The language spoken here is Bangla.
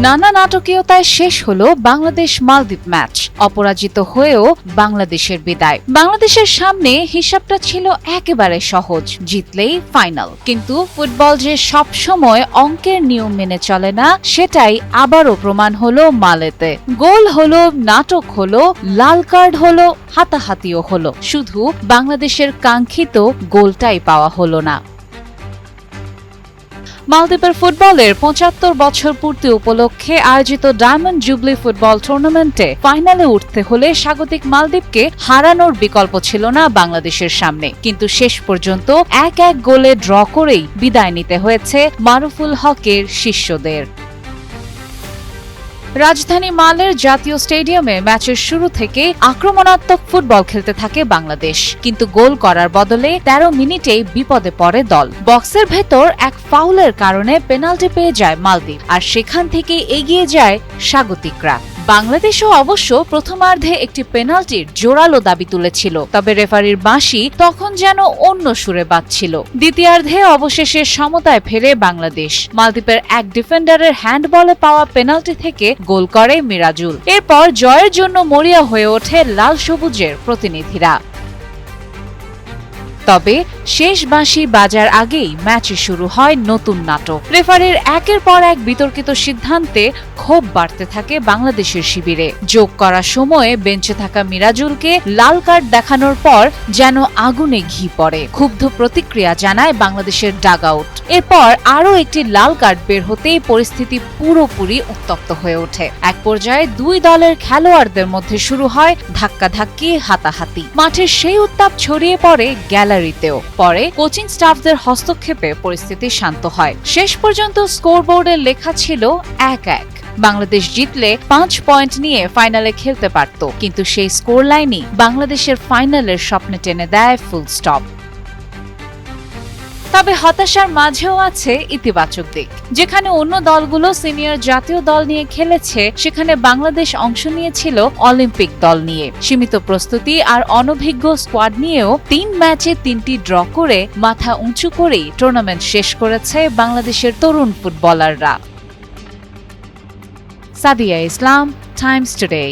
নানা নাটকীয়তায় শেষ হলো বাংলাদেশ মালদ্বীপ ম্যাচ। অপরাজিত হয়েও বাংলাদেশের বিদায়। বাংলাদেশের সামনে হিসাবটা ছিল একেবারে সহজ, জিতলেই ফাইনাল। কিন্তু ফুটবল যে সব সময় অঙ্কের নিয়ম মেনে চলে না, সেটাই আবারও প্রমাণ হলো মালেতে। গোল হলো, নাটক হলো, লাল কার্ড হলো, হাতাহাতিও হলো, শুধু বাংলাদেশের কাঙ্ক্ষিত গোলটাই পাওয়া হলো না। মালদ্বীপের ফুটবলের ৭৫ বছর পূর্তি উপলক্ষে আয়োজিত ডায়মন্ড জুবলি ফুটবল টুর্নামেন্টে ফাইনালে উঠতে হলে স্বাগতিক মালদ্বীপকে হারানোর বিকল্প ছিল না বাংলাদেশের সামনে। কিন্তু শেষ পর্যন্ত ১-১ গোলে ড্র করেই বিদায় নিতে হয়েছে মারুফুল হকের শিষ্যদের। রাজধানী মালের জাতীয় স্টেডিয়ামে ম্যাচের শুরু থেকে আক্রমণাত্মক ফুটবল খেলতে থাকে বাংলাদেশ, কিন্তু গোল করার বদলে ১৩ মিনিটেই বিপদে পড়ে দল। বক্সের ভেতর এক ফাউলের কারণে পেনাল্টি পেয়ে যায় মালদ্বীপ, আর সেখান থেকে এগিয়ে যায় স্বাগতিকরা। বাংলাদেশও অবশ্য প্রথমার্ধে একটি পেনাল্টির জোরালো দাবি তুলেছিল, তবে রেফারির বাঁশি তখন যেন অন্য সুরে বাজছিল। দ্বিতীয়ার্ধে অবশেষে সমতায় ফেরে বাংলাদেশ। মালদ্বীপের এক ডিফেন্ডারের হ্যান্ডবলে পাওয়া পেনাল্টি থেকে গোল করে মিরাজুল। এরপর জয়ের জন্য মরিয়া হয়ে ওঠে লাল সবুজের প্রতিনিধিরা। তবে শেষ বাঁশি বাজার আগেই ম্যাচে শুরু হয় নতুন নাটক। রেফারির একের পর এক বিতর্কিত সিদ্ধান্তে ক্ষোভ বাড়তে থাকে বাংলাদেশের শিবিরে। যোগ করার সময়ে বেঞ্চে থাকা মিরাজুলকে লাল কার্ড দেখানোর পর যেন আগুনে ঘি পড়ে। ক্ষুব্ধ প্রতিক্রিয়া জানায় বাংলাদেশের ডাগআউট। এরপর আরও একটি লাল কার্ড বের হতেই পরিস্থিতি পুরোপুরি উত্তপ্ত হয়ে ওঠে। এক পর্যায়ে দুই দলের খেলোয়াড়দের মধ্যে শুরু হয় ধাক্কাধাক্কি, হাতাহাতি। মাঠের সেই উত্তাপ ছড়িয়ে পড়ে গ্যালারিতেও। পরে কোচিং স্টাফদের হস্তক্ষেপে পরিস্থিতি শান্ত হয়। শেষ পর্যন্ত স্কোরবোর্ডে লেখা ছিল ১-১। বাংলাদেশ জিতলে ৫ পয়েন্ট নিয়ে ফাইনালে খেলতে পারত, কিন্তু সেই স্কোর লাইনই বাংলাদেশের ফাইনালের স্বপ্নে টেনে দেয় ফুল স্টপ। তবে হতাশার মাঝেও আছে ইতিবাচক দিক। যেখানে অন্য দলগুলো সিনিয়র জাতীয় দল নিয়ে খেলেছে, সেখানে বাংলাদেশ অংশ নিয়েছিল অলিম্পিক দল নিয়ে। সীমিত প্রস্তুতি আর অনভিজ্ঞ স্কোয়াড নিয়েও ৩ ম্যাচে ৩টি ড্র করে মাথা উঁচু করেই টুর্নামেন্ট শেষ করেছে বাংলাদেশের তরুণ ফুটবলাররা। সাদিয়া ইসলাম, টাইমস টুডে।